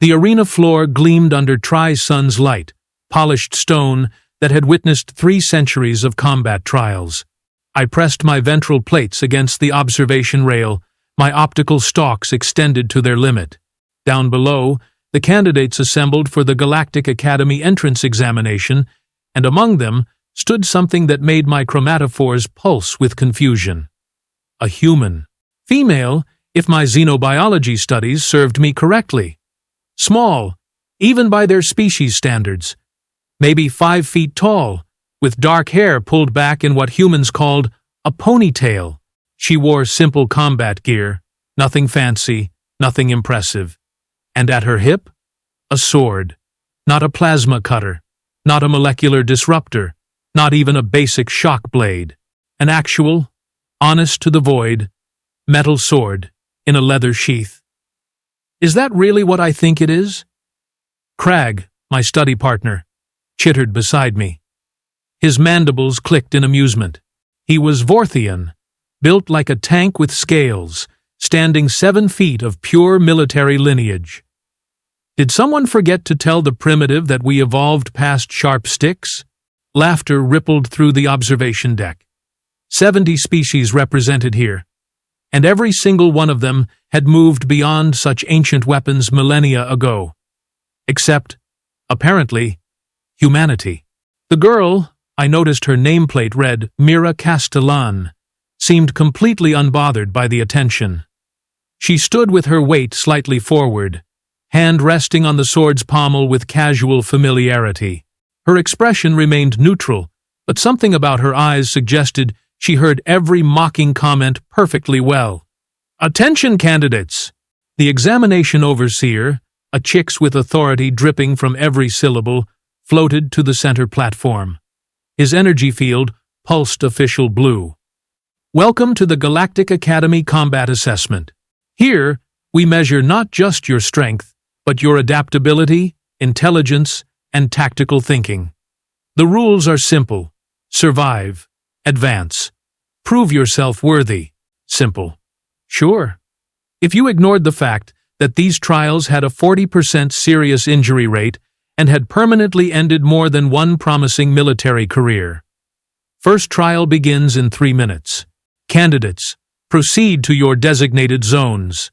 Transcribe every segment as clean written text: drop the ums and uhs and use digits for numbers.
The arena floor gleamed under Tri-Sun's light, polished stone that had witnessed 3 centuries of combat trials. I pressed my ventral plates against the observation rail, my optical stalks extended to their limit. Down below, the candidates assembled for the Galactic Academy entrance examination, and among them stood something that made my chromatophores pulse with confusion. A human. Female, if my xenobiology studies served me correctly. Small, even by their species standards. Maybe 5 feet tall, with dark hair pulled back in what humans called a ponytail. She wore simple combat gear, nothing fancy, nothing impressive. And at her hip, a sword. Not a plasma cutter, not a molecular disruptor, not even a basic shock blade. An actual, honest to the void, metal sword in a leather sheath. Is that really what I think it is? Crag, my study partner, chittered beside me. His mandibles clicked in amusement. He was Vorthian, built like a tank with scales, standing 7 feet of pure military lineage. Did someone forget to tell the primitive that we evolved past sharp sticks? Laughter rippled through the observation deck. 70 species represented here, and every single one of them had moved beyond such ancient weapons millennia ago. Except, apparently, humanity. The girl, I noticed her nameplate read Mira Castellan, seemed completely unbothered by the attention. She stood with her weight slightly forward, hand resting on the sword's pommel with casual familiarity. Her expression remained neutral, but something about her eyes suggested she heard every mocking comment perfectly well. Attention, candidates! The examination overseer, a chix with authority dripping from every syllable, floated to the center platform. His energy field pulsed official blue. Welcome to the Galactic Academy Combat Assessment. Here, we measure not just your strength, but your adaptability, intelligence, and tactical thinking. The rules are simple. Survive. Advance. Prove yourself worthy. Simple. Sure. If you ignored the fact that these trials had a 40% serious injury rate and had permanently ended more than one promising military career. First trial begins in 3 minutes. Candidates, proceed to your designated zones.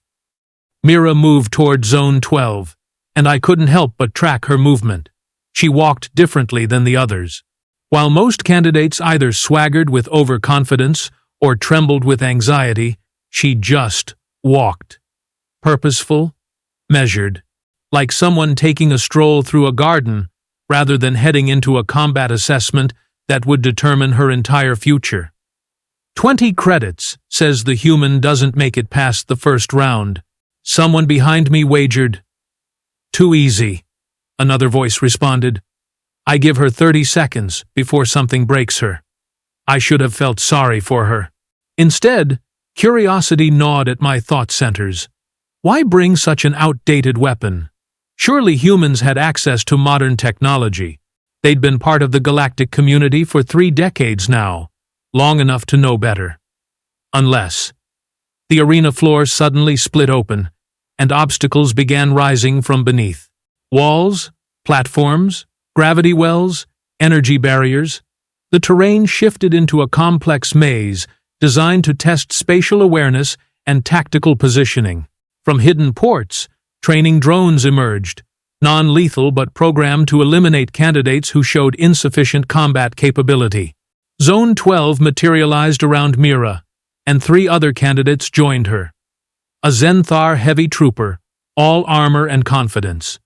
Mira moved toward Zone 12, and I couldn't help but track her movement. She walked differently than the others. While most candidates either swaggered with overconfidence or trembled with anxiety, she just walked. Purposeful, measured, like someone taking a stroll through a garden rather than heading into a combat assessment that would determine her entire future. 20 credits, says the human doesn't make it past the first round. Someone behind me wagered. Too easy, another voice responded. I give her 30 seconds before something breaks her. I should have felt sorry for her. Instead, curiosity gnawed at my thought centers. Why bring such an outdated weapon? Surely humans had access to modern technology. They'd been part of the galactic community for 3 decades now, long enough to know better. Unless the arena floor suddenly split open, and obstacles began rising from beneath. Walls, platforms, gravity wells, energy barriers. The terrain shifted into a complex maze designed to test spatial awareness and tactical positioning. From hidden ports, training drones emerged, non-lethal but programmed to eliminate candidates who showed insufficient combat capability. Zone 12 materialized around Mira, and 3 other candidates joined her. A Zenthar heavy trooper, all armor and confidence.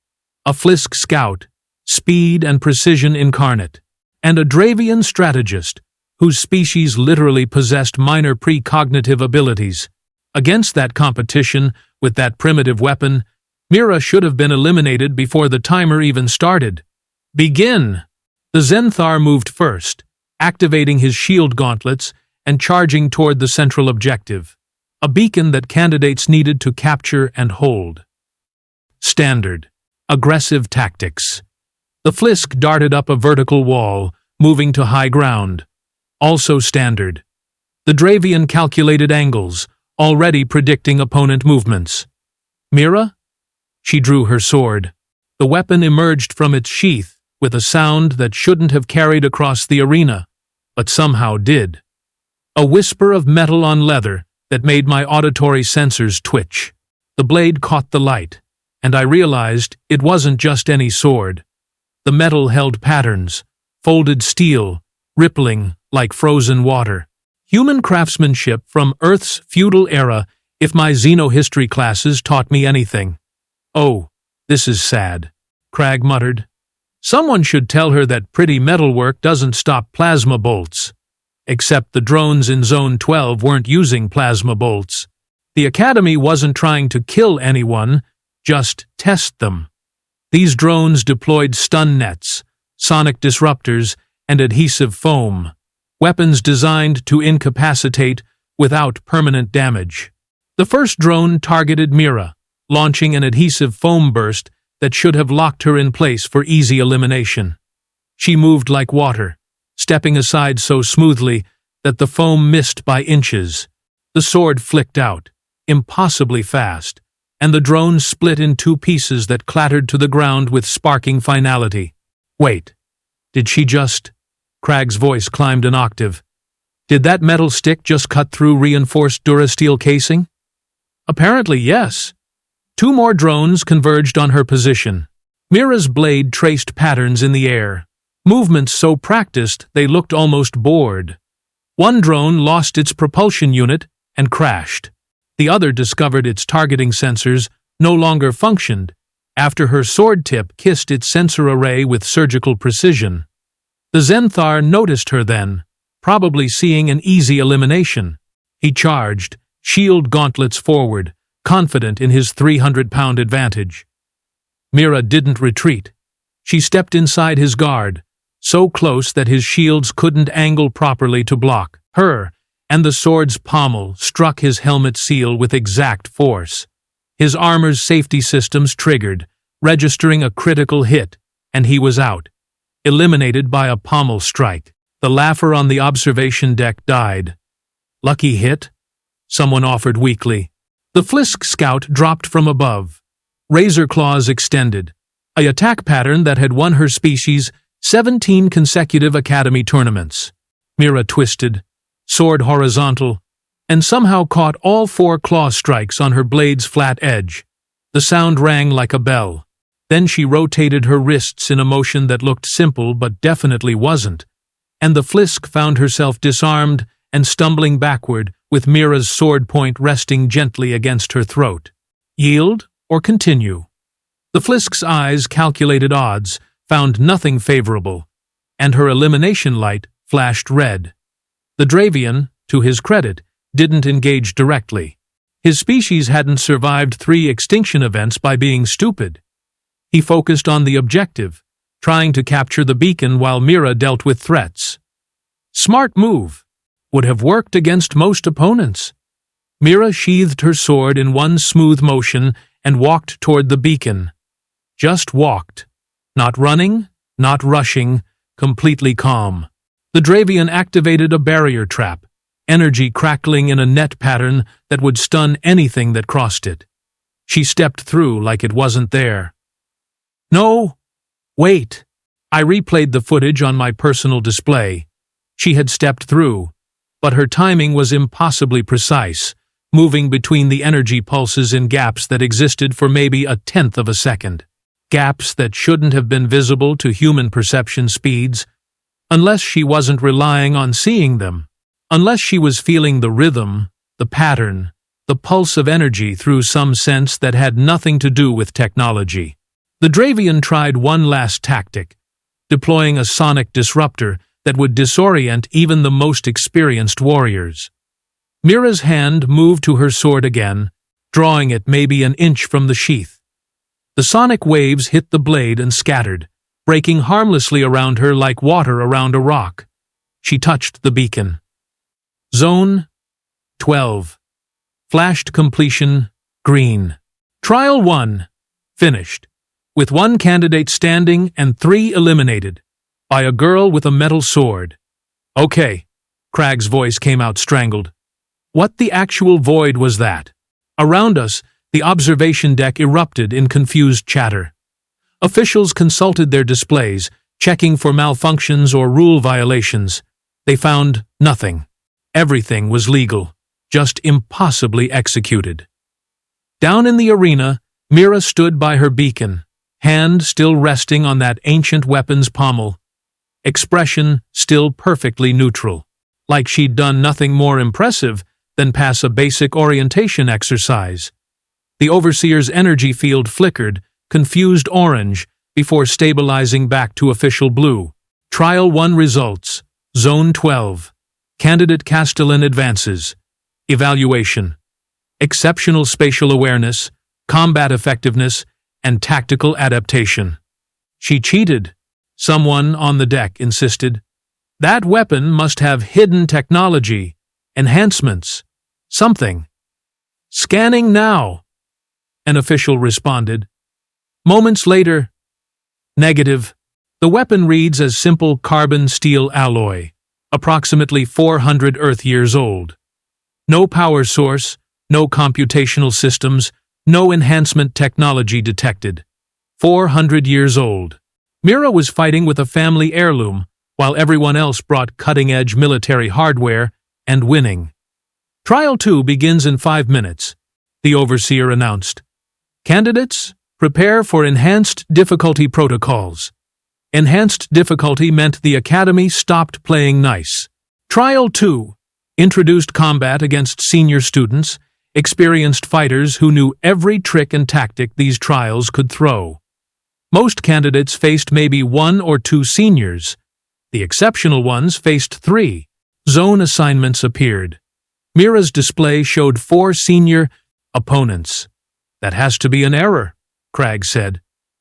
A Flisk scout, speed and precision incarnate. And a Dravian strategist, whose species literally possessed minor precognitive abilities. Against that competition, with that primitive weapon, Mira should have been eliminated before the timer even started. Begin! The Zenthar moved first, activating his shield gauntlets and charging toward the central objective, a beacon that candidates needed to capture and hold. Standard. Aggressive tactics. The Flisk darted up a vertical wall, moving to high ground. Also standard. The Dravian calculated angles, already predicting opponent movements. Mira? She drew her sword. The weapon emerged from its sheath with a sound that shouldn't have carried across the arena, but somehow did. A whisper of metal on leather that made my auditory sensors twitch. The blade caught the light, and I realized it wasn't just any sword. The metal held patterns, folded steel, rippling like frozen water. Human craftsmanship from Earth's feudal era, if my xenohistory classes taught me anything. "Oh, this is sad," Crag muttered. "Someone should tell her that pretty metalwork doesn't stop plasma bolts." Except the drones in Zone 12 weren't using plasma bolts. The Academy wasn't trying to kill anyone, just test them. These drones deployed stun nets, sonic disruptors, and adhesive foam, weapons designed to incapacitate without permanent damage. The first drone targeted Mira, launching an adhesive foam burst that should have locked her in place for easy elimination. She moved like water, stepping aside so smoothly that the foam missed by inches. The sword flicked out, impossibly fast, and the drone split in two pieces that clattered to the ground with sparking finality. "Wait, did she just—" Crag's voice climbed an octave. "Did that metal stick just cut through reinforced durasteel casing?" "Apparently, yes." Two more drones converged on her position. Mira's blade traced patterns in the air, movements so practiced they looked almost bored. One drone lost its propulsion unit and crashed. The other discovered its targeting sensors no longer functioned after her sword tip kissed its sensor array with surgical precision. The Zenthar noticed her then, probably seeing an easy elimination. He charged, shield gauntlets forward, confident in his 300-pound advantage. Mira didn't retreat. She stepped inside his guard, so close that his shields couldn't angle properly to block her, and the sword's pommel struck his helmet seal with exact force. His armor's safety systems triggered, registering a critical hit, and he was out, eliminated by a pommel strike. The laugher on the observation deck died. "Lucky hit?" someone offered weakly. The Flisk scout dropped from above, razor claws extended, an attack pattern that had won her species 17 consecutive Academy tournaments. Mira twisted, sword horizontal, and somehow caught all 4 claw strikes on her blade's flat edge. The sound rang like a bell. Then she rotated her wrists in a motion that looked simple but definitely wasn't, and the Flisk found herself disarmed and stumbling backward with Mira's sword point resting gently against her throat. Yield or continue? The Flisk's eyes calculated odds, found nothing favorable, and her elimination light flashed red. The Dravian, to his credit, didn't engage directly. His species hadn't survived 3 extinction events by being stupid. He focused on the objective, trying to capture the beacon while Mira dealt with threats. Smart move. Would have worked against most opponents. Mira sheathed her sword in one smooth motion and walked toward the beacon. Just walked. Not running, not rushing, completely calm. The Dravian activated a barrier trap, energy crackling in a net pattern that would stun anything that crossed it. She stepped through like it wasn't there. "No! Wait!" I replayed the footage on my personal display. She had stepped through, but her timing was impossibly precise, moving between the energy pulses in gaps that existed for maybe 1/10 of a second. Gaps that shouldn't have been visible to human perception speeds, unless she wasn't relying on seeing them, unless she was feeling the rhythm, the pattern, the pulse of energy through some sense that had nothing to do with technology. The Dravian tried one last tactic, deploying a sonic disruptor that would disorient even the most experienced warriors. Mira's hand moved to her sword again, drawing it maybe an inch from the sheath. The sonic waves hit the blade and scattered, breaking harmlessly around her like water around a rock. She touched the beacon. Zone 12. Flashed completion, green. Trial 1. Finished. With 1 candidate standing and 3 eliminated. By a girl with a metal sword. "Okay." Crag's voice came out strangled. What the actual void was that? Around us, The observation deck erupted in confused chatter. Officials consulted their displays, checking for malfunctions or rule violations. They found nothing. Everything was legal, just impossibly executed. Down in the arena, Mira stood by her beacon, hand still resting on that ancient weapon's pommel, expression still perfectly neutral, like she'd done nothing more impressive than pass a basic orientation exercise. The overseer's energy field flickered, confused orange, before stabilizing back to official blue. Trial 1 results. Zone 12. Candidate Castellan advances. Evaluation. Exceptional spatial awareness, combat effectiveness, and tactical adaptation. She cheated, someone on the deck insisted. That weapon must have hidden technology, enhancements, something. Scanning now, an official responded. Moments later, negative. The weapon reads as simple carbon-steel alloy, approximately 400 Earth years old. No power source, no computational systems, no enhancement technology detected. 400 years old. Mira was fighting with a family heirloom, while everyone else brought cutting-edge military hardware, and winning. Trial 2 begins in 5 minutes, the overseer announced. Candidates, prepare for enhanced difficulty protocols. Enhanced difficulty meant the Academy stopped playing nice. Trial 2 introduced combat against senior students, experienced fighters who knew every trick and tactic these trials could throw. Most candidates faced maybe 1 or 2 seniors. The exceptional ones faced 3. Zone assignments appeared. Mira's display showed 4 senior opponents. That has to be an error, Cragg said.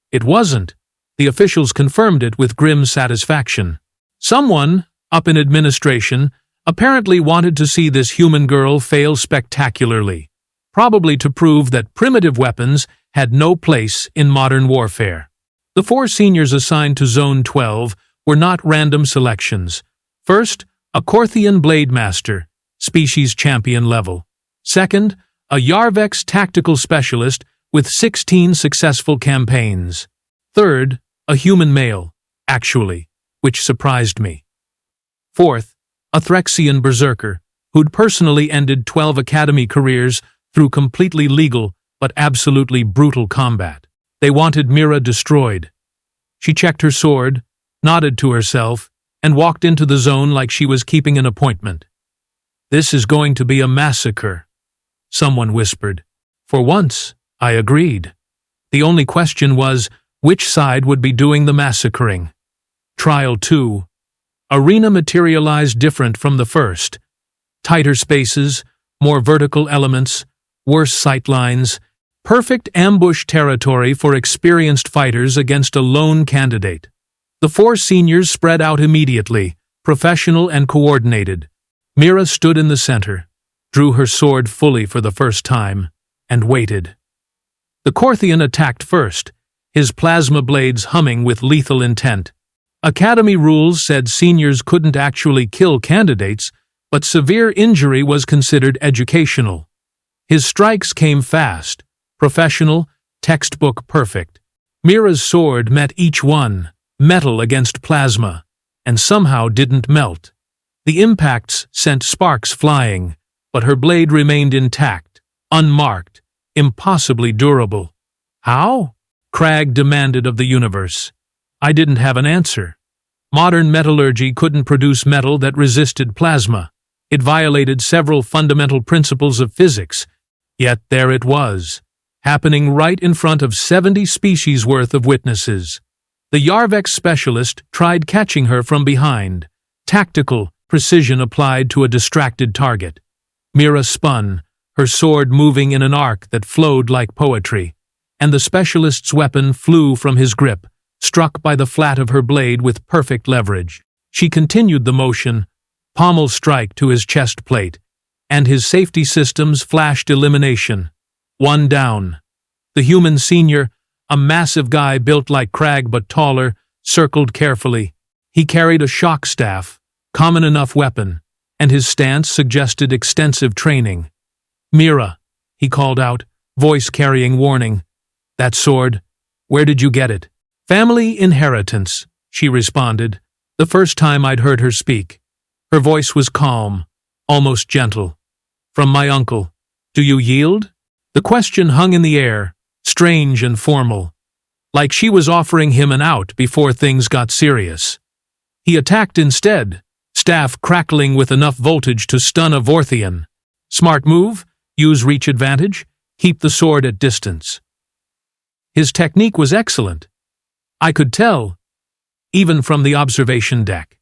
It wasn't. The officials confirmed it with grim satisfaction. Someone, up in administration, apparently wanted to see this human girl fail spectacularly, probably to prove that primitive weapons had no place in modern warfare. The 4 seniors assigned to Zone 12 were not random selections. First, a Korthian Blade Master, species champion level. Second, a Yarvex tactical specialist with 16 successful campaigns. Third, a human male, actually, which surprised me. Fourth, a Threxian berserker, who'd personally ended 12 academy careers through completely legal but absolutely brutal combat. They wanted Mira destroyed. She checked her sword, nodded to herself, and walked into the zone like she was keeping an appointment. This is going to be a massacre, someone whispered. For once, I agreed. The only question was, which side would be doing the massacring? Trial 2. Arena materialized different from the first. Tighter spaces, more vertical elements, worse sightlines, perfect ambush territory for experienced fighters against a lone candidate. The 4 seniors spread out immediately, professional and coordinated. Mira stood in the center, drew her sword fully for the first time, and waited. The Korthian attacked first, his plasma blades humming with lethal intent. Academy rules said seniors couldn't actually kill candidates, but severe injury was considered educational. His strikes came fast, professional, textbook perfect. Mira's sword met each one, metal against plasma, and somehow didn't melt. The impacts sent sparks flying, but her blade remained intact, unmarked, impossibly durable. How? Cragg demanded of the universe. I didn't have an answer. Modern metallurgy couldn't produce metal that resisted plasma. It violated several fundamental principles of physics. Yet there it was, happening right in front of 70 species worth of witnesses. The Yarvex specialist tried catching her from behind. Tactical precision applied to a distracted target. Mira spun, her sword moving in an arc that flowed like poetry, and the specialist's weapon flew from his grip, struck by the flat of her blade with perfect leverage. She continued the motion, pommel strike to his chest plate, and his safety systems flashed elimination. 1 down. The human senior, a massive guy built like Cragg but taller, circled carefully. He carried a shock staff, common enough weapon, and his stance suggested extensive training. Mira, he called out, voice carrying warning. That sword, where did you get it? Family inheritance, she responded, the first time I'd heard her speak. Her voice was calm, almost gentle. From my uncle. Do you yield? The question hung in the air, strange and formal, like she was offering him an out before things got serious. He attacked instead, staff crackling with enough voltage to stun a Vorthian. Smart move, use reach advantage, keep the sword at distance. His technique was excellent. I could tell, even from the observation deck.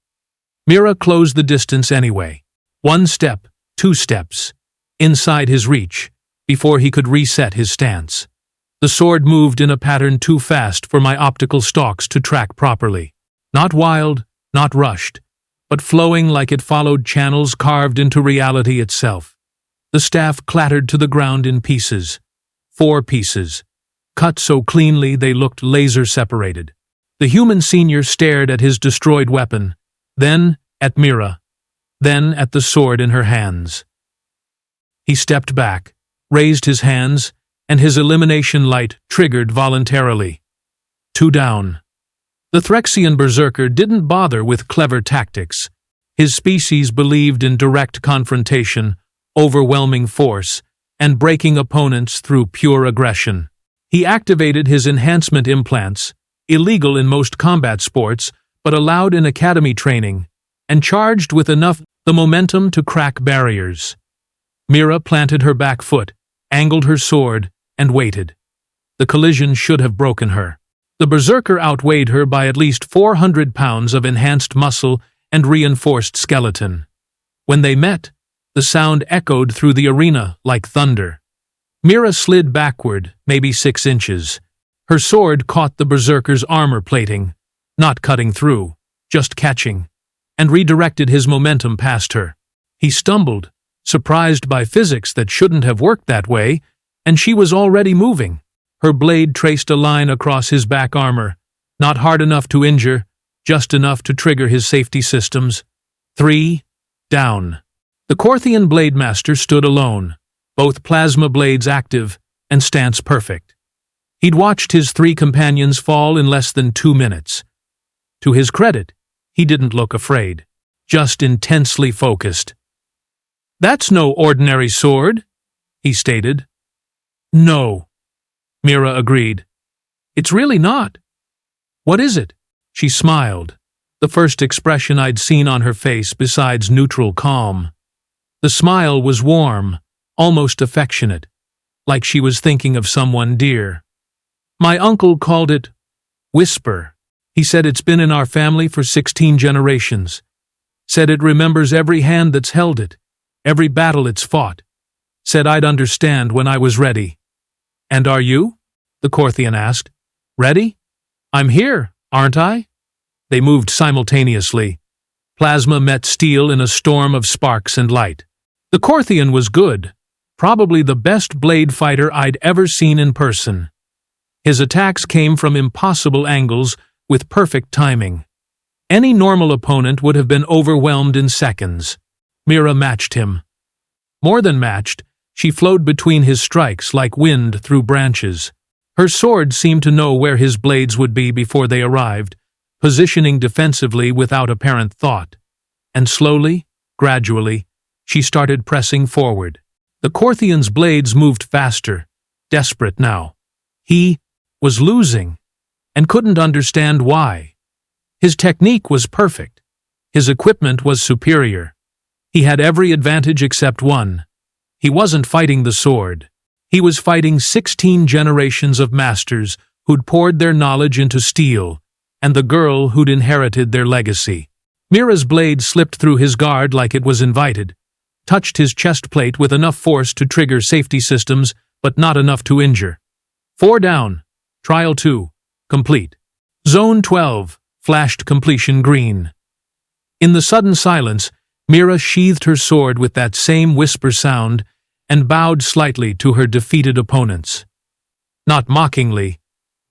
Mira closed the distance anyway. 1 step, 2 steps, inside his reach, before he could reset his stance. The sword moved in a pattern too fast for my optical stalks to track properly. Not wild, not rushed, but flowing like it followed channels carved into reality itself. The staff clattered to the ground in pieces. 4 pieces, cut so cleanly they looked laser-separated. The human senior stared at his destroyed weapon, then at Mira, then at the sword in her hands. He stepped back, raised his hands, and his elimination light triggered voluntarily. 2 down. The Threxian berserker didn't bother with clever tactics. His species believed in direct confrontation, overwhelming force, and breaking opponents through pure aggression. He activated his enhancement implants, illegal in most combat sports, but allowed in academy training, and charged with enough the momentum to crack barriers. Mira planted her back foot, angled her sword, and waited. The collision should have broken her. The berserker outweighed her by at least 400 pounds of enhanced muscle and reinforced skeleton. When they met, the sound echoed through the arena like thunder. Mira slid backward, maybe 6 inches. Her sword caught the berserker's armor plating, not cutting through, just catching, and redirected his momentum past her. He stumbled, surprised by physics that shouldn't have worked that way, and she was already moving. Her blade traced a line across his back armor, not hard enough to injure, just enough to trigger his safety systems. 3 down. The Korthian blade master stood alone, both plasma blades active and stance perfect. He'd watched his 3 companions fall in less than 2 minutes. To his credit, he didn't look afraid, just intensely focused. That's no ordinary sword, he stated. No, Mira agreed. It's really not. What is it? She smiled, the first expression I'd seen on her face besides neutral calm. The smile was warm, almost affectionate, like she was thinking of someone dear. My uncle called it whisper. He said it's been in our family for 16 generations. Said it remembers every hand that's held it, every battle it's fought. Said I'd understand when I was ready. And are you? The Korthian asked. Ready? I'm here, aren't I? They moved simultaneously. Plasma met steel in a storm of sparks and light. The Korthian was good, probably the best blade fighter I'd ever seen in person. His attacks came from impossible angles with perfect timing. Any normal opponent would have been overwhelmed in seconds. Mira matched him. More than matched, she flowed between his strikes like wind through branches. Her sword seemed to know where his blades would be before they arrived, positioning defensively without apparent thought. And slowly, gradually, she started pressing forward. The Korthian's blades moved faster, desperate now. He was losing, and couldn't understand why. His technique was perfect. His equipment was superior. He had every advantage except one. He wasn't fighting the sword. He was fighting 16 generations of masters who'd poured their knowledge into steel, and the girl who'd inherited their legacy. Mira's blade slipped through his guard like it was invited, touched his chest plate with enough force to trigger safety systems, but not enough to injure. 4 down. Trial 2. Complete. Zone 12. Flashed completion green. In the sudden silence, Mira sheathed her sword with that same whisper sound and bowed slightly to her defeated opponents. Not mockingly,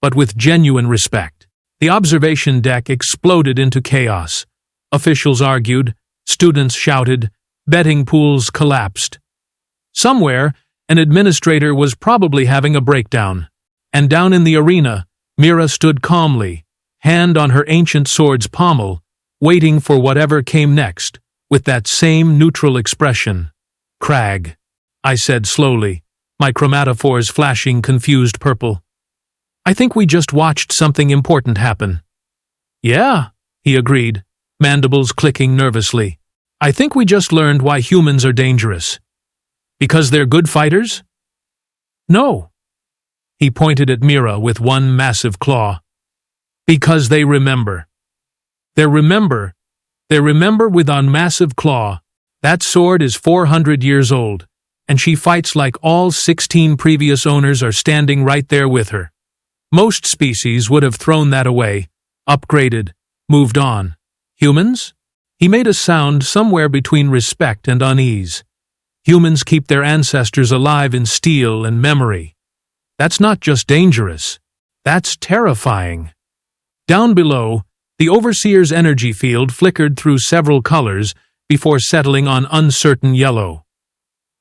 but with genuine respect. The observation deck exploded into chaos. Officials argued, students shouted, betting pools collapsed. Somewhere, An administrator was probably having a breakdown. And down in the arena, Mira stood calmly, hand on her ancient sword's pommel, waiting for whatever came next, with that same neutral expression. "Crag," I said slowly, my chromatophores flashing confused purple. "I think we just watched something important happen." "Yeah," he agreed, mandibles clicking nervously. "I think we just learned why humans are dangerous. Because they're good fighters?" "No." He pointed at Mira with one massive claw. "Because they remember. They remember with a massive claw. That sword is 400 years old, and she fights like all 16 previous owners are standing right there with her. Most species would have thrown that away, upgraded, moved on. Humans?" He made a sound somewhere between respect and unease. "Humans keep their ancestors alive in steel and memory. That's not just dangerous. That's terrifying." Down below, the Overseer's energy field flickered through several colors before settling on uncertain yellow.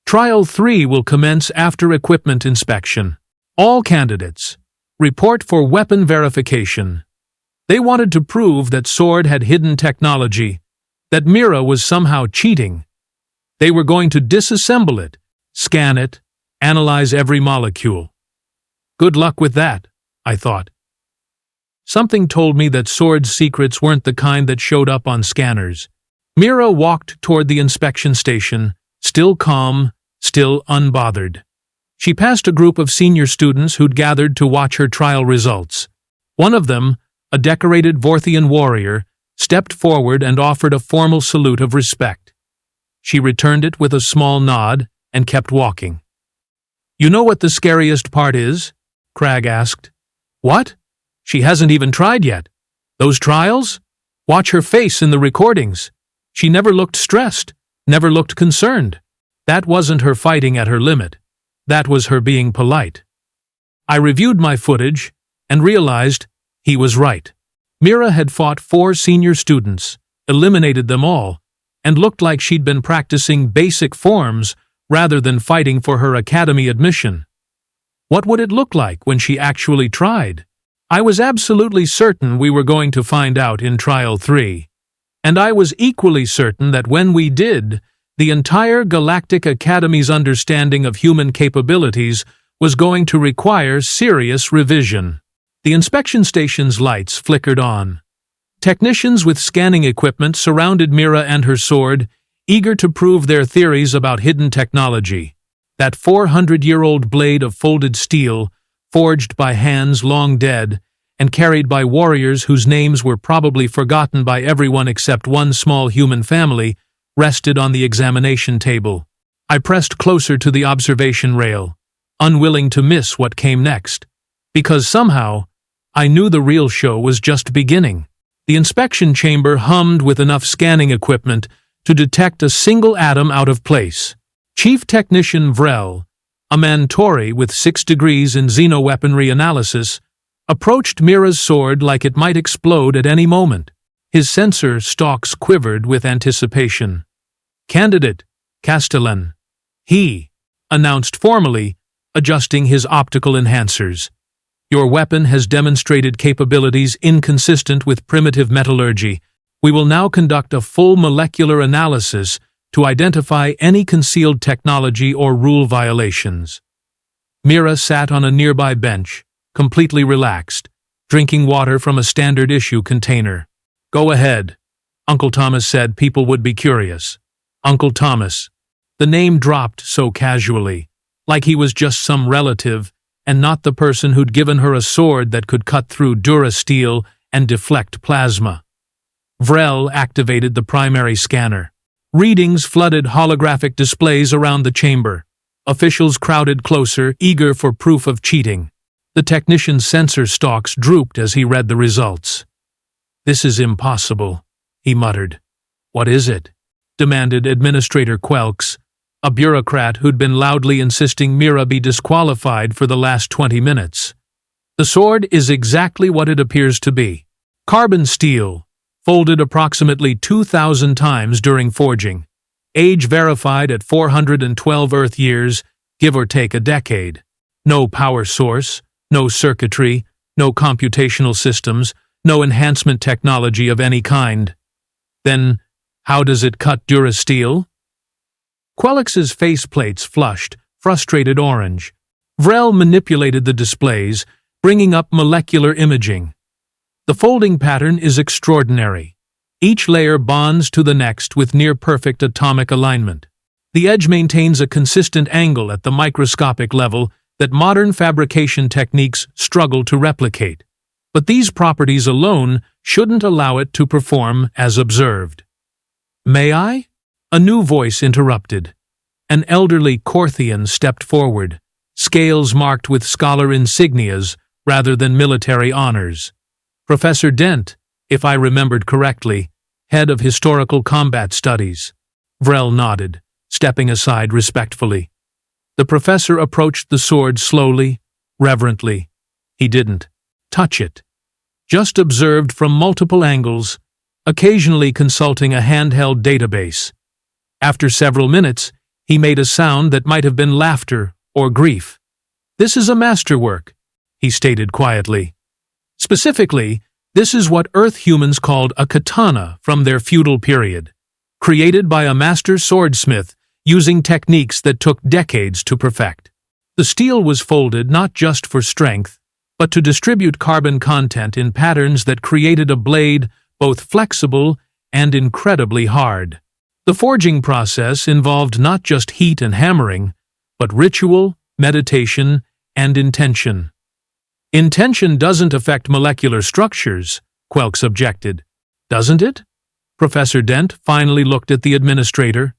"Trial 3 will commence after equipment inspection. All candidates, report for weapon verification." They wanted to prove that Sword had hidden technology, that Mira was somehow cheating. They were going to disassemble it, scan it, analyze every molecule. Good luck with that, I thought. Something told me that Sword's secrets weren't the kind that showed up on scanners. Mira walked toward the inspection station, still calm, still unbothered. She passed a group of senior students who'd gathered to watch her trial results. One of them, a decorated Vorthian warrior, stepped forward and offered a formal salute of respect. She returned it with a small nod and kept walking. "You know what the scariest part is?" Crag asked. "What? She hasn't even tried yet. Those trials? Watch her face in the recordings. She never looked stressed, never looked concerned. That wasn't her fighting at her limit. That was her being polite." I reviewed my footage and realized he was right. Mira had fought 4 senior students, eliminated them all, and looked like she'd been practicing basic forms rather than fighting for her academy admission. What would it look like when she actually tried? I was absolutely certain we were going to find out in Trial 3. And I was equally certain that when we did, the entire Galactic Academy's understanding of human capabilities was going to require serious revision. The inspection station's lights flickered on. Technicians with scanning equipment surrounded Mira and her sword, eager to prove their theories about hidden technology. That 400-year-old blade of folded steel, forged by hands long dead, and carried by warriors whose names were probably forgotten by everyone except one small human family, rested on the examination table. I pressed closer to the observation rail, unwilling to miss what came next, because somehow I knew the real show was just beginning. The inspection chamber hummed with enough scanning equipment to detect a single atom out of place. Chief Technician Vrel, a Mantori with 6 degrees in xenoweaponry analysis, approached Mira's sword like it might explode at any moment. His sensor stalks quivered with anticipation. "Candidate, Castellan," he announced formally, adjusting his optical enhancers. "Your weapon has demonstrated capabilities inconsistent with primitive metallurgy. We will now conduct a full molecular analysis to identify any concealed technology or rule violations." Mira sat on a nearby bench, completely relaxed, drinking water from a standard-issue container. "Go ahead," Uncle Thomas said. "People would be curious." Uncle Thomas. The name dropped so casually, like he was just some relative, and not the person who'd given her a sword that could cut through durasteel and deflect plasma. Vrel activated the primary scanner. Readings flooded holographic displays around the chamber. Officials crowded closer, eager for proof of cheating. The technician's sensor stalks drooped as he read the results. "This is impossible," he muttered. "What is it?" demanded Administrator Quelks, a bureaucrat who'd been loudly insisting Mira be disqualified for the last 20 minutes. "The sword is exactly what it appears to be. Carbon steel, folded approximately 2,000 times during forging. Age verified at 412 Earth years, give or take a decade. No power source, no circuitry, no computational systems, no enhancement technology of any kind. Then, how does it cut durasteel? Quelix's faceplates flushed, frustrated orange. Vrel manipulated the displays, bringing up molecular imaging. The folding pattern is extraordinary. Each layer bonds to the next with near-perfect atomic alignment. The edge maintains a consistent angle at the microscopic level that modern fabrication techniques struggle to replicate. But these properties alone shouldn't allow it to perform as observed. "May I?" A new voice interrupted. An elderly Corthian stepped forward, scales marked with scholar insignias rather than military honors. Professor Dent, if I remembered correctly, head of historical combat studies. Vrel nodded, stepping aside respectfully. The professor approached the sword slowly, reverently. He didn't touch it. Just observed from multiple angles, occasionally consulting a handheld database. After several minutes, he made a sound that might have been laughter or grief. "This is a masterwork," he stated quietly. Specifically, this is what Earth humans called a katana from their feudal period, created by a master swordsmith using techniques that took decades to perfect. The steel was folded not just for strength, but to distribute carbon content in patterns that created a blade both flexible and incredibly hard. The forging process involved not just heat and hammering, but ritual, meditation, and intention. "Intention doesn't affect molecular structures," Quelix objected. "Doesn't it?" Professor Dent finally looked at the administrator.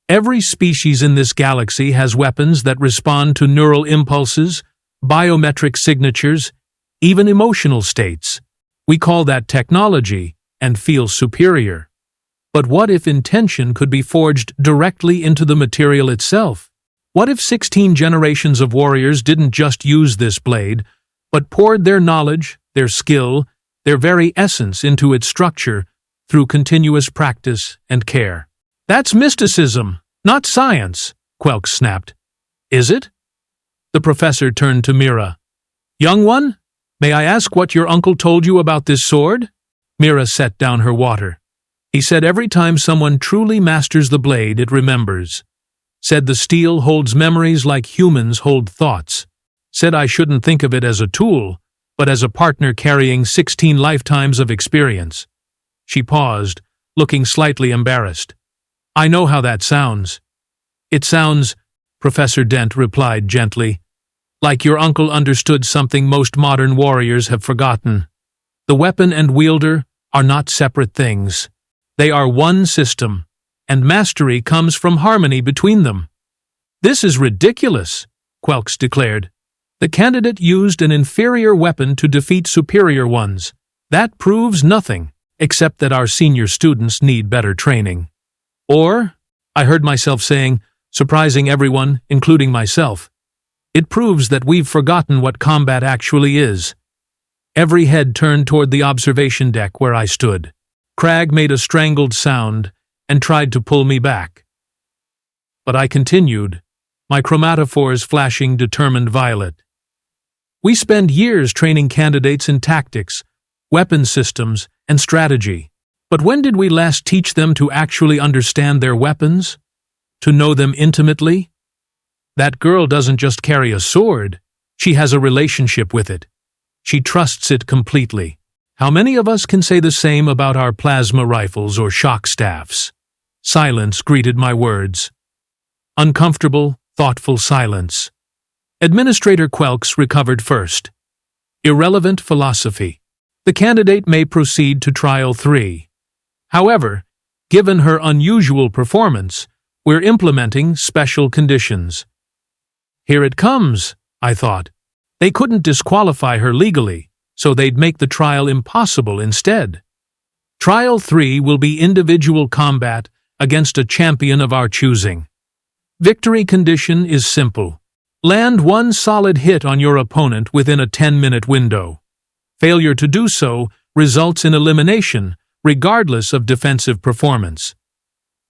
"Every species in this galaxy has weapons that respond to neural impulses, biometric signatures, even emotional states. We call that technology and feel superior. But what if intention could be forged directly into the material itself? What if 16 generations of warriors didn't just use this blade, but poured their knowledge, their skill, their very essence into its structure through continuous practice and care?" "That's mysticism, not science," Quelix snapped. "Is it?" The professor turned to Mira. "Young one, may I ask what your uncle told you about this sword?" Mira set down her water. "He said every time someone truly masters the blade, it remembers. Said the steel holds memories like humans hold thoughts. Said I shouldn't think of it as a tool, but as a partner carrying 16 lifetimes of experience." She paused, looking slightly embarrassed. "I know how that sounds." "It sounds," Professor Dent replied gently, "like your uncle understood something most modern warriors have forgotten. The weapon and wielder are not separate things. They are one system, and mastery comes from harmony between them." "This is ridiculous," Quelix declared. "The candidate used an inferior weapon to defeat superior ones. That proves nothing, except that our senior students need better training. Or, I heard myself saying, surprising everyone, including myself, it proves that we've forgotten what combat actually is." Every head turned toward the observation deck where I stood. Crag made a strangled sound and tried to pull me back. But I continued, my chromatophores flashing determined violet. "We spend years training candidates in tactics, weapon systems, and strategy. But when did we last teach them to actually understand their weapons? To know them intimately? That girl doesn't just carry a sword, she has a relationship with it. She trusts it completely. How many of us can say the same about our plasma rifles or shock staffs?" Silence greeted my words. Uncomfortable, thoughtful silence. Administrator Quelix recovered first. "Irrelevant philosophy. The candidate may proceed to Trial 3. However, given her unusual performance, we're implementing special conditions." Here it comes, I thought. They couldn't disqualify her legally, so they'd make the trial impossible instead. Trial 3 will be individual combat against a champion of our choosing. Victory condition is simple. Land one solid hit on your opponent within a 10-minute window. Failure to do so results in elimination, regardless of defensive performance.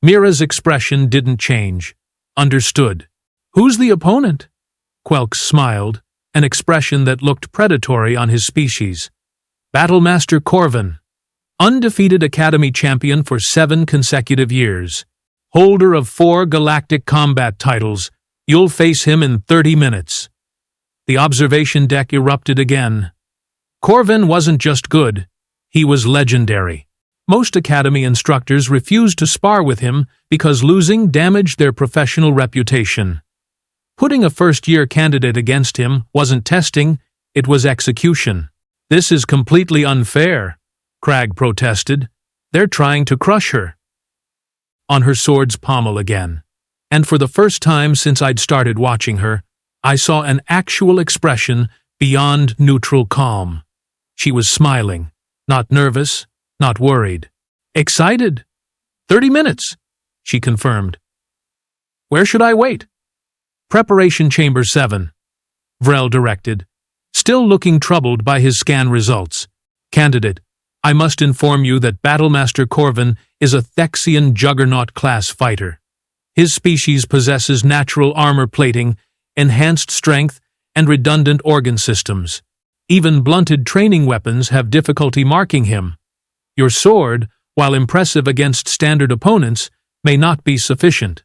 Mira's expression didn't change. Understood. Who's the opponent? Quelch smiled, an expression that looked predatory on his species. Battlemaster Corvin, undefeated Academy champion for 7 consecutive years. Holder of 4 Galactic combat titles, you'll face him in 30 minutes. The observation deck erupted again. Corvin wasn't just good, he was legendary. Most Academy instructors refused to spar with him because losing damaged their professional reputation. Putting a first-year candidate against him wasn't testing, it was execution. This is completely unfair, Crag protested. They're trying to crush her. On her sword's pommel again. And for the first time since I'd started watching her, I saw an actual expression beyond neutral calm. She was smiling, not nervous, not worried. Excited? 30 minutes, she confirmed. Where should I wait? Preparation Chamber 7, Vrel directed, still looking troubled by his scan results. Candidate, I must inform you that Battlemaster Corvin is a Thexian Juggernaut-class fighter. His species possesses natural armor plating, enhanced strength, and redundant organ systems. Even blunted training weapons have difficulty marking him. Your sword, while impressive against standard opponents, may not be sufficient.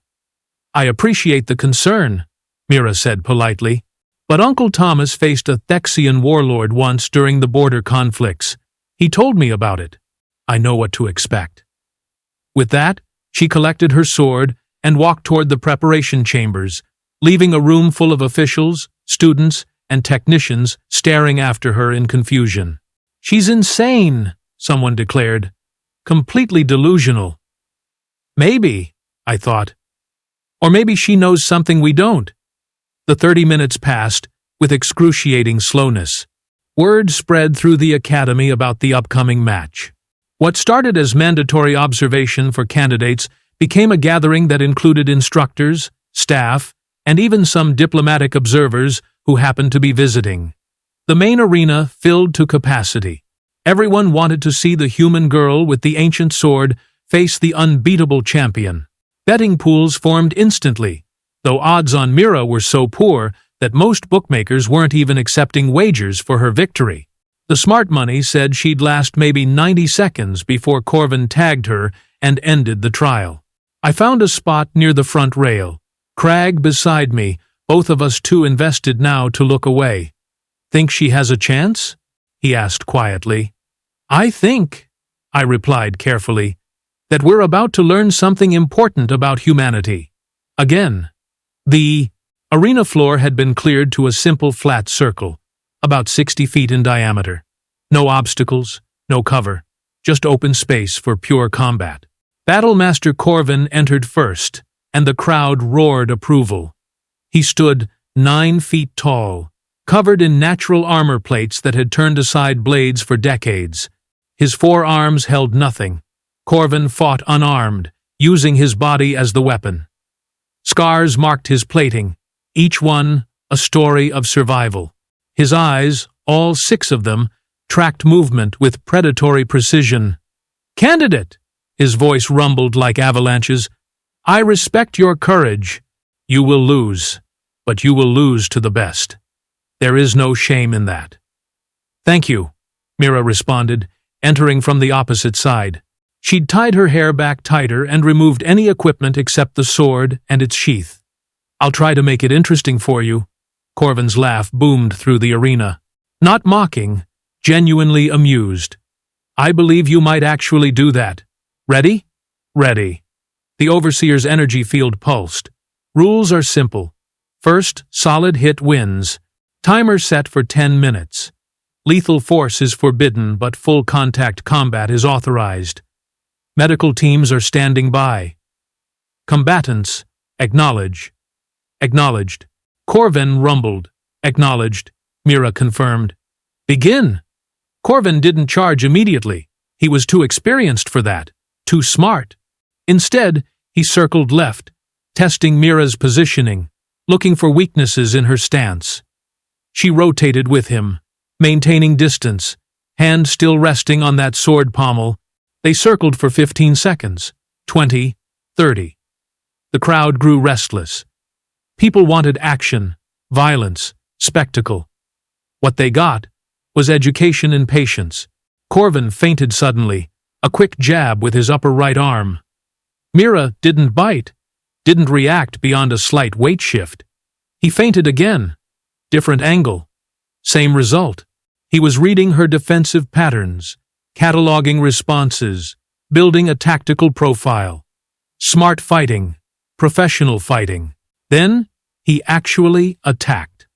I appreciate the concern, Mira said politely, but Uncle Thomas faced a Thexian warlord once during the border conflicts. He told me about it. I know what to expect. With that, she collected her sword and walked toward the preparation chambers, leaving a room full of officials, students, and technicians staring after her in confusion. She's insane, someone declared. Completely delusional. Maybe, I thought. Or maybe she knows something we don't. The 30 minutes passed, with excruciating slowness. Word spread through the academy about the upcoming match. What started as mandatory observation for candidates became a gathering that included instructors, staff, and even some diplomatic observers who happened to be visiting. The main arena filled to capacity. Everyone wanted to see the human girl with the ancient sword face the unbeatable champion. Betting pools formed instantly, though odds on Mira were so poor that most bookmakers weren't even accepting wagers for her victory. The smart money said she'd last maybe 90 seconds before Corvin tagged her and ended the trial. I found a spot near the front rail. Crag beside me, both of us too invested now to look away. Think she has a chance? He asked quietly. I think, I replied carefully, that we're about to learn something important about humanity. Again. The arena floor had been cleared to a simple flat circle, about 60 feet in diameter. No obstacles, no cover, just open space for pure combat. Battlemaster Corvin entered first, and the crowd roared approval. He stood 9 feet tall, covered in natural armor plates that had turned aside blades for decades. His forearms held nothing. Corvin fought unarmed, using his body as the weapon. Scars marked his plating, each one a story of survival. His eyes, all 6 of them, tracked movement with predatory precision. Candidate! His voice rumbled like avalanches. I respect your courage. You will lose, but you will lose to the best. There is no shame in that. Thank you, Mira responded, entering from the opposite side. She'd tied her hair back tighter and removed any equipment except the sword and its sheath. I'll try to make it interesting for you. Corvin's laugh boomed through the arena. Not mocking, genuinely amused. I believe you might actually do that. Ready? Ready. The Overseer's energy field pulsed. Rules are simple. First, solid hit wins. Timer set for 10 minutes. Lethal force is forbidden, but full contact combat is authorized. Medical teams are standing by. Combatants, acknowledge. Acknowledged. Corvin rumbled. Acknowledged. Mira confirmed. Begin. Corvin didn't charge immediately. He was too experienced for that. Too smart. Instead, he circled left, testing Mira's positioning, looking for weaknesses in her stance. She rotated with him, maintaining distance, hand still resting on that sword pommel. They circled for 15 seconds, 20, 30. The crowd grew restless. People wanted action, violence, spectacle. What they got was education and patience. Corvin feinted suddenly, a quick jab with his upper right arm. Mira didn't bite, didn't react beyond a slight weight shift. He feinted again. Different angle. Same result. He was reading her defensive patterns, cataloging responses, building a tactical profile. Smart fighting, professional fighting. Then, he actually attacked.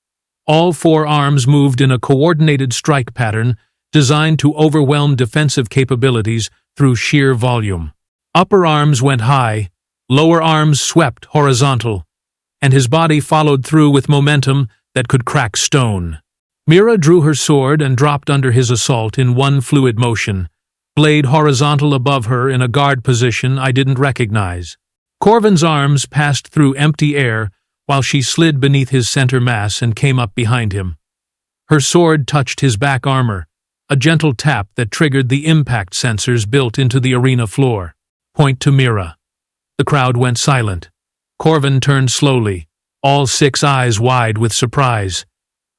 All four arms moved in a coordinated strike pattern designed to overwhelm defensive capabilities through sheer volume. Upper arms went high, lower arms swept horizontal, and his body followed through with momentum that could crack stone. Mira drew her sword and dropped under his assault in one fluid motion, blade horizontal above her in a guard position I didn't recognize. Corvin's arms passed through empty air while she slid beneath his center mass and came up behind him. Her sword touched his back armor, a gentle tap that triggered the impact sensors built into the arena floor. Point to Mira. The crowd went silent. Corvin turned slowly, all 6 eyes wide with surprise.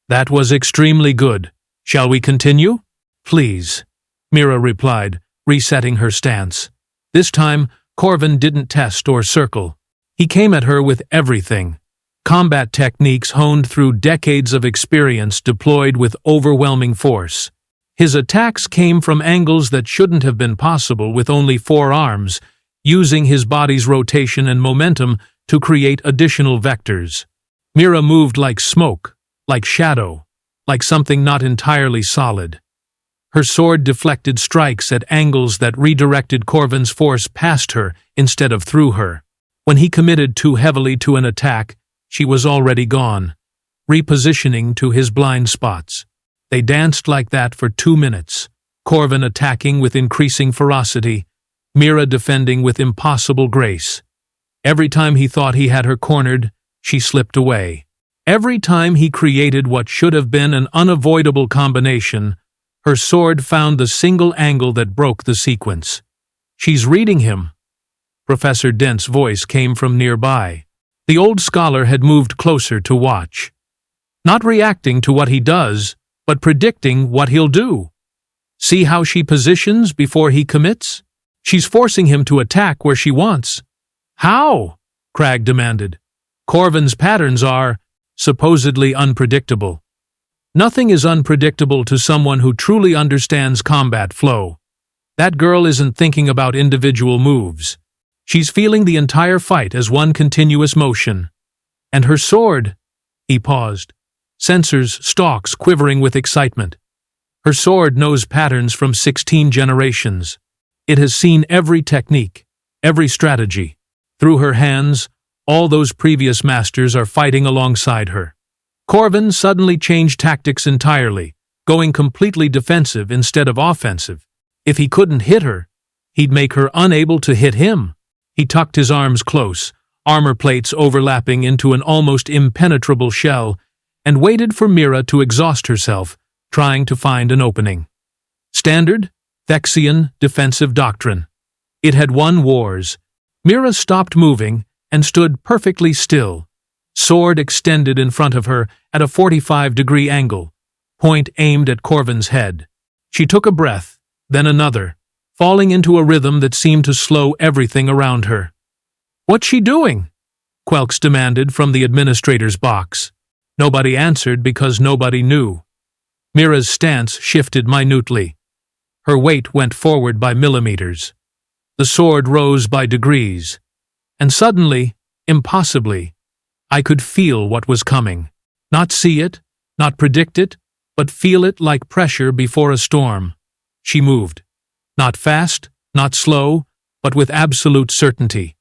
That was extremely good. Shall we continue? Please, Mira replied, resetting her stance. This time, Corvin didn't test or circle. He came at her with everything. Combat techniques honed through decades of experience deployed with overwhelming force. His attacks came from angles that shouldn't have been possible with only 4 arms, using his body's rotation and momentum to create additional vectors. Mira moved like smoke, like shadow, like something not entirely solid. Her sword deflected strikes at angles that redirected Corvin's force past her instead of through her. When he committed too heavily to an attack, she was already gone, repositioning to his blind spots. They danced like that for 2 minutes, Corvin attacking with increasing ferocity, Mira defending with impossible grace. Every time he thought he had her cornered, she slipped away. Every time he created what should have been an unavoidable combination, her sword found the single angle that broke the sequence. She's reading him. Professor Dent's voice came from nearby. The old scholar had moved closer to watch. Not reacting to what he does, but predicting what he'll do. See how she positions before he commits? She's forcing him to attack where she wants. How? Cragg demanded. Corvin's patterns are supposedly unpredictable. Nothing is unpredictable to someone who truly understands combat flow. That girl isn't thinking about individual moves. She's feeling the entire fight as one continuous motion. And her sword? He paused. Sensors, stalks quivering with excitement. Her sword knows patterns from 16 generations. It has seen every technique, every strategy. Through her hands, all those previous masters are fighting alongside her. Corvin suddenly changed tactics entirely, going completely defensive instead of offensive. If he couldn't hit her, he'd make her unable to hit him. He tucked his arms close, armor plates overlapping into an almost impenetrable shell, and waited for Mira to exhaust herself, trying to find an opening. Standard, Thexian defensive doctrine. It had won wars. Mira stopped moving and stood perfectly still, sword extended in front of her at a 45-degree angle, point aimed at Corvin's head. She took a breath, then another, falling into a rhythm that seemed to slow everything around her. "What's she doing?" Quelks demanded from the administrator's box. Nobody answered because nobody knew. Mira's stance shifted minutely. Her weight went forward by millimeters. The sword rose by degrees. And suddenly, impossibly, I could feel what was coming. Not see it, not predict it, but feel it like pressure before a storm. She moved. Not fast, not slow, but with absolute certainty.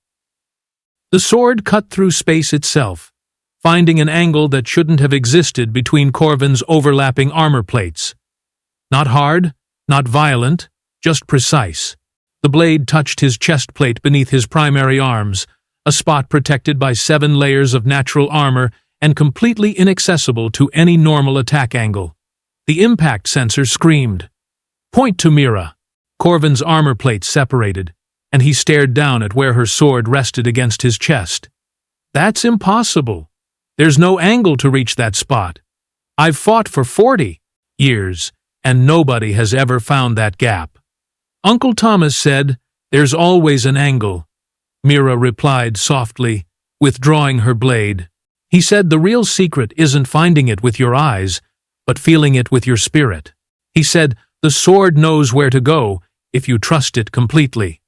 The sword cut through space itself, finding an angle that shouldn't have existed between Corvin's overlapping armor plates. Not hard, not violent, just precise. The blade touched his chest plate beneath his primary arms, a spot protected by 7 layers of natural armor and completely inaccessible to any normal attack angle. The impact sensor screamed. "Point to Mira." Corvin's armor plate separated, and he stared down at where her sword rested against his chest. "That's impossible," There's no angle to reach that spot. I've fought for 40 years, and nobody has ever found that gap. Uncle Thomas said, "There's always an angle." Mira replied softly, withdrawing her blade. He said the real secret isn't finding it with your eyes, but feeling it with your spirit. He said the sword knows where to go if you trust it completely.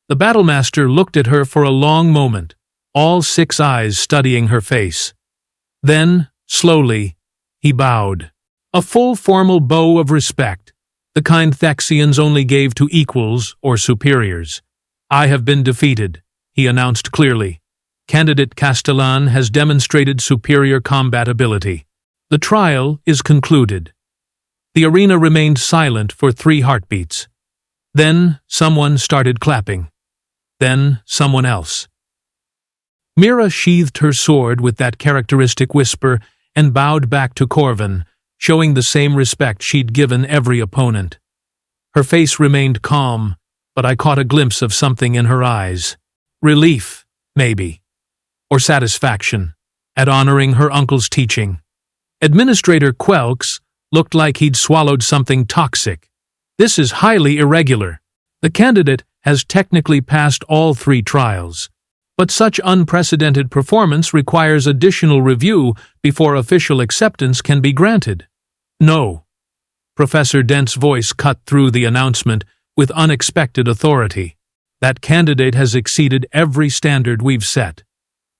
The battlemaster looked at her for a long moment, all 6 eyes studying her face. Then, slowly, he bowed. A full formal bow of respect, the kind Thexians only gave to equals or superiors. "I have been defeated," he announced clearly. "Candidate Castellan has demonstrated superior combat ability. The trial is concluded." The arena remained silent for 3 heartbeats. Then someone started clapping. Then someone else. Mira sheathed her sword with that characteristic whisper and bowed back to Corvin, showing the same respect she'd given every opponent. Her face remained calm, but I caught a glimpse of something in her eyes. Relief, maybe. Or satisfaction, at honoring her uncle's teaching. Administrator Quelks looked like he'd swallowed something toxic. "This is highly irregular. The candidate has technically passed all 3 trials. But such unprecedented performance requires additional review before official acceptance can be granted." "No." Professor Dent's voice cut through the announcement with unexpected authority. "That candidate has exceeded every standard we've set.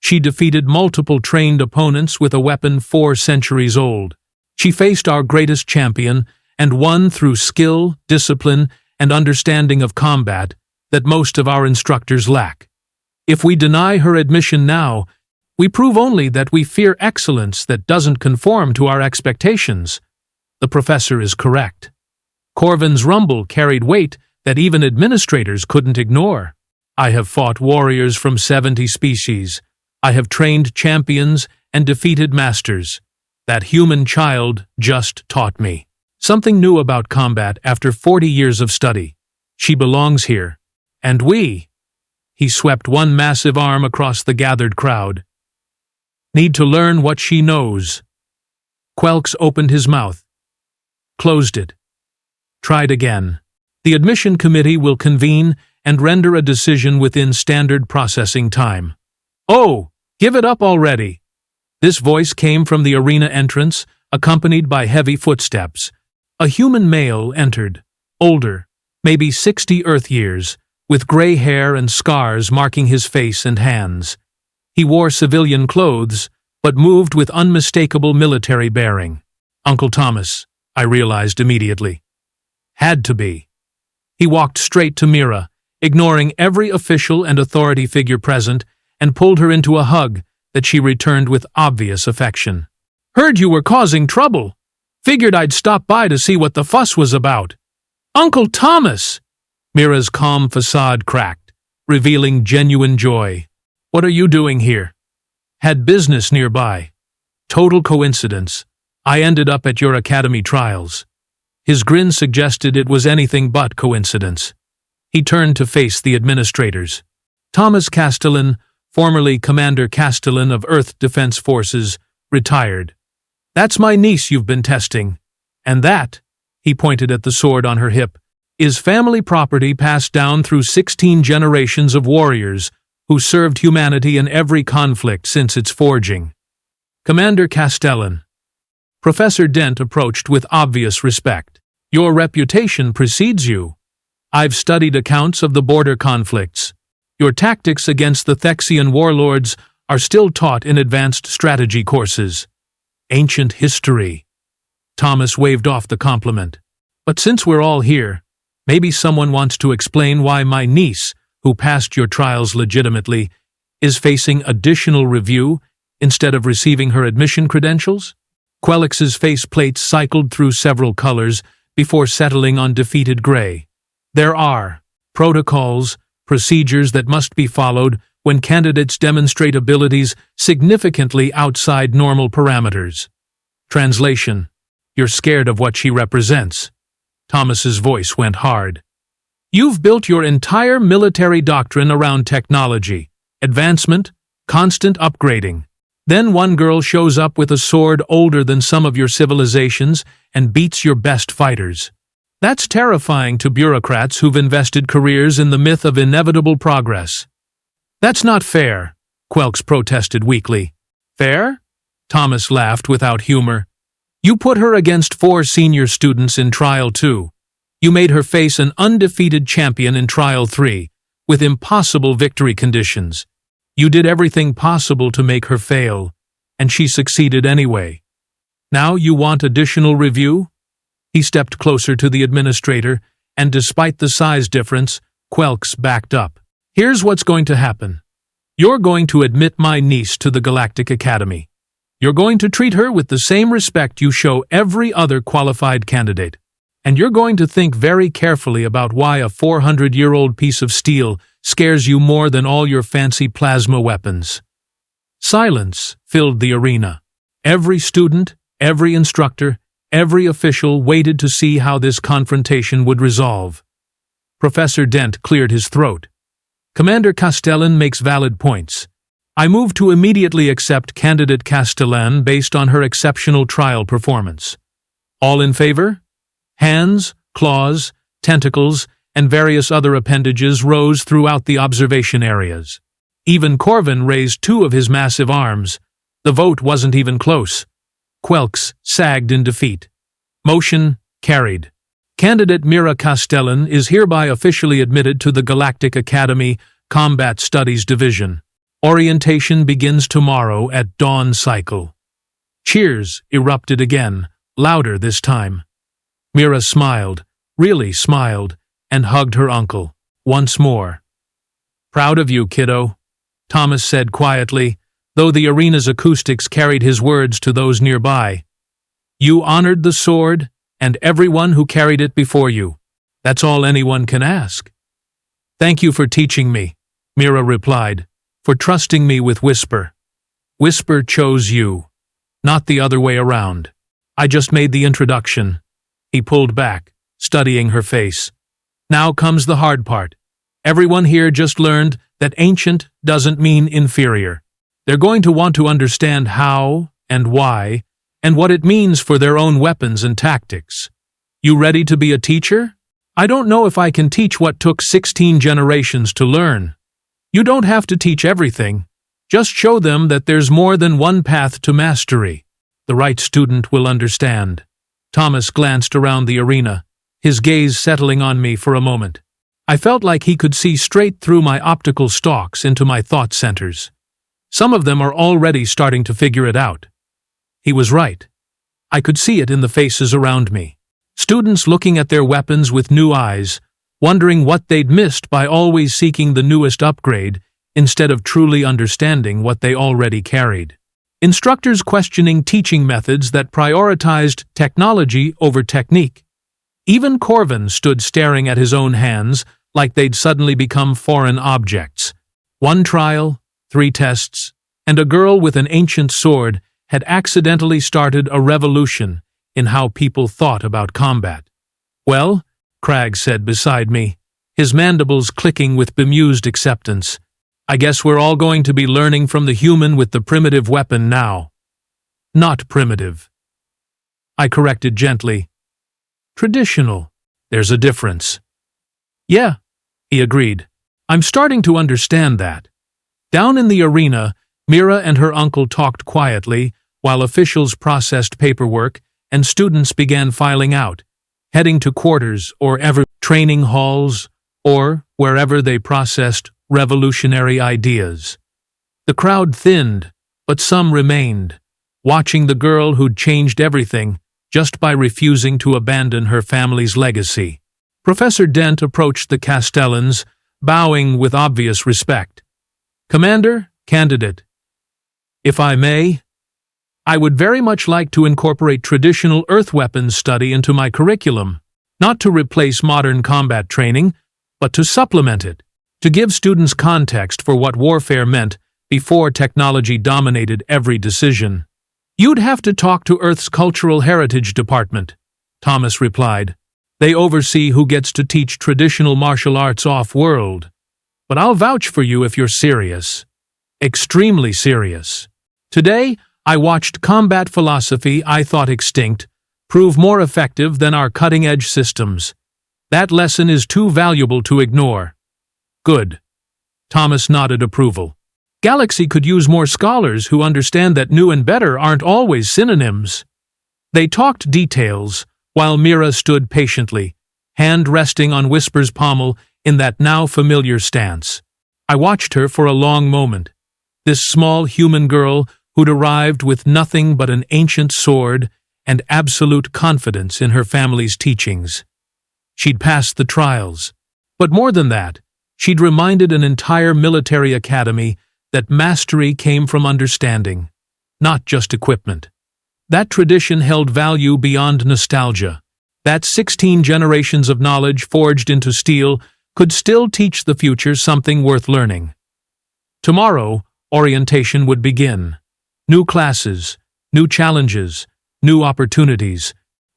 She defeated multiple trained opponents with a weapon 4 centuries old. She faced our greatest champion and won through skill, discipline, and understanding of combat that most of our instructors lack. If we deny her admission now, we prove only that we fear excellence that doesn't conform to our expectations." The professor is correct. Corvin's rumble carried weight that even administrators couldn't ignore. "I have fought warriors from 70 species. I have trained champions and defeated masters. That human child just taught me something new about combat after 40 years of study. She belongs here. And we," he swept one massive arm across the gathered crowd, "need to learn what she knows." Quelks opened his mouth, closed it, tried again. "The admission committee will convene and render a decision within standard processing time." "Oh, give it up already!" This voice came from the arena entrance, accompanied by heavy footsteps. A human male entered, older, maybe 60 Earth years, with gray hair and scars marking his face and hands. He wore civilian clothes, but moved with unmistakable military bearing. Uncle Thomas, I realized immediately. Had to be. He walked straight to Mira, ignoring every official and authority figure present, and pulled her into a hug that she returned with obvious affection. "Heard you were causing trouble. Figured I'd stop by to see what the fuss was about." "Uncle Thomas!" Mira's calm facade cracked, revealing genuine joy. "What are you doing here?" "Had business nearby. Total coincidence. I ended up at your academy trials." His grin suggested it was anything but coincidence. He turned to face the administrators. Thomas Castellan, formerly Commander Castellan of Earth Defense Forces, retired. "That's my niece you've been testing. And that," he pointed at the sword on her hip, "is family property passed down through 16 generations of warriors who served humanity in every conflict since its forging." "Commander Castellan." Professor Dent approached with obvious respect. "Your reputation precedes you. I've studied accounts of the border conflicts. Your tactics against the Thexian warlords are still taught in advanced strategy courses." "Ancient history." Thomas waved off the compliment. "But since we're all here, maybe someone wants to explain why my niece, who passed your trials legitimately, is facing additional review instead of receiving her admission credentials?" Quelix's faceplates cycled through several colors before settling on defeated gray. "There are protocols, procedures that must be followed when candidates demonstrate abilities significantly outside normal parameters." Translation: "You're scared of what she represents." Thomas's voice went hard. "You've built your entire military doctrine around technology, advancement, constant upgrading. Then one girl shows up with a sword older than some of your civilizations and beats your best fighters. That's terrifying to bureaucrats who've invested careers in the myth of inevitable progress. That's not fair, Quelks protested weakly. Fair? Thomas laughed without humor. You put her against 4 senior students in Trial 2. You made her face an undefeated champion in Trial 3, with impossible victory conditions. You did everything possible to make her fail, and she succeeded anyway. Now you want additional review? He stepped closer to the administrator, and despite the size difference, Quelks backed up. Here's what's going to happen. You're going to admit my niece to the Galactic Academy. You're going to treat her with the same respect you show every other qualified candidate. And you're going to think very carefully about why a 400-year-old piece of steel scares you more than all your fancy plasma weapons. Silence filled the arena. Every student, every instructor, every official waited to see how this confrontation would resolve. Professor Dent cleared his throat. Commander Castellan makes valid points. I move to immediately accept candidate Castellan based on her exceptional trial performance. All in favor? Hands, claws, tentacles, and various other appendages rose throughout the observation areas. Even Corvin raised 2 of his massive arms. The vote wasn't even close. Quelks sagged in defeat. Motion carried. Candidate Mira Castellan is hereby officially admitted to the Galactic Academy Combat Studies Division. Orientation begins tomorrow at dawn cycle. Cheers erupted again, louder this time. Mira smiled, really smiled, and hugged her uncle. Once more. Proud of you, kiddo, Thomas said quietly, though the arena's acoustics carried his words to those nearby. You honored the sword, and everyone who carried it before you. That's all anyone can ask. Thank you for teaching me, Mira replied, for trusting me with Whisper. Whisper chose you, not the other way around. I just made the introduction. He pulled back, studying her face. Now comes the hard part. Everyone here just learned that ancient doesn't mean inferior. They're going to want to understand how and why, and what it means for their own weapons and tactics. You ready to be a teacher? I don't know if I can teach what took 16 generations to learn. You don't have to teach everything. Just show them that there's more than one path to mastery. The right student will understand. Thomas glanced around the arena, his gaze settling on me for a moment. I felt like he could see straight through my optical stalks into my thought centers. Some of them are already starting to figure it out. He was right. I could see it in the faces around me. Students looking at their weapons with new eyes, wondering what they'd missed by always seeking the newest upgrade instead of truly understanding what they already carried. Instructors questioning teaching methods that prioritized technology over technique. Even Corvin stood staring at his own hands like they'd suddenly become foreign objects. 1 trial, 3 tests, and a girl with an ancient sword had accidentally started a revolution in how people thought about combat. Well, Cragg said beside me, his mandibles clicking with bemused acceptance, I guess we're all going to be learning from the human with the primitive weapon now. Not primitive. I corrected gently. Traditional. There's a difference. Yeah, he agreed. I'm starting to understand that. Down in the arena, Mira and her uncle talked quietly while officials processed paperwork and students began filing out, heading to quarters or training halls or wherever they processed revolutionary ideas. The crowd thinned, but some remained, watching the girl who'd changed everything just by refusing to abandon her family's legacy. Professor Dent approached the Castellans, bowing with obvious respect. Commander, candidate, if I may, I would very much like to incorporate traditional earth weapons study into my curriculum, not to replace modern combat training, but to supplement it, to give students context for what warfare meant before technology dominated every decision. You'd have to talk to Earth's Cultural Heritage Department, Thomas replied. They oversee who gets to teach traditional martial arts off-world. But I'll vouch for you if you're serious. Extremely serious. Today, I watched combat philosophy I thought extinct prove more effective than our cutting-edge systems. That lesson is too valuable to ignore. Good. Thomas nodded approval. Galaxy could use more scholars who understand that new and better aren't always synonyms. They talked details, while Mira stood patiently, hand resting on Whisper's pommel in that now familiar stance. I watched her for a long moment. This small human girl who'd arrived with nothing but an ancient sword and absolute confidence in her family's teachings. She'd passed the trials. But more than that, she'd reminded an entire military academy that mastery came from understanding, not just equipment. That tradition held value beyond nostalgia. That 16 generations of knowledge forged into steel could still teach the future something worth learning. Tomorrow, orientation would begin. New classes, new challenges, new opportunities.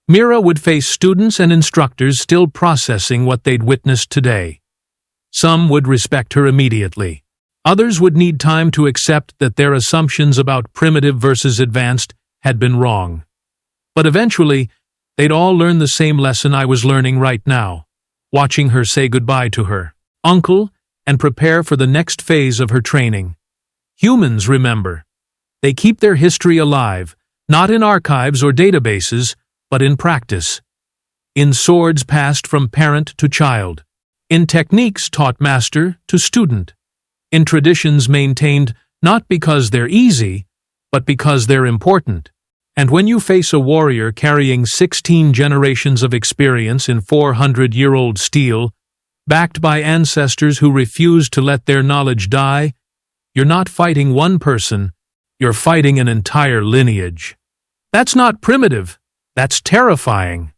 Mira would face students and instructors still processing what they'd witnessed today. Some would respect her immediately. Others would need time to accept that their assumptions about primitive versus advanced had been wrong. But eventually, they'd all learn the same lesson I was learning right now, watching her say goodbye to her uncle and prepare for the next phase of her training. Humans remember. They keep their history alive, not in archives or databases, but in practice. In swords passed from parent to child. In techniques taught master to student. In traditions maintained not because they're easy, but because they're important. And when you face a warrior carrying 16 generations of experience in 400-year-old steel, backed by ancestors who refuse to let their knowledge die, you're not fighting one person, you're fighting an entire lineage. That's not primitive, that's terrifying.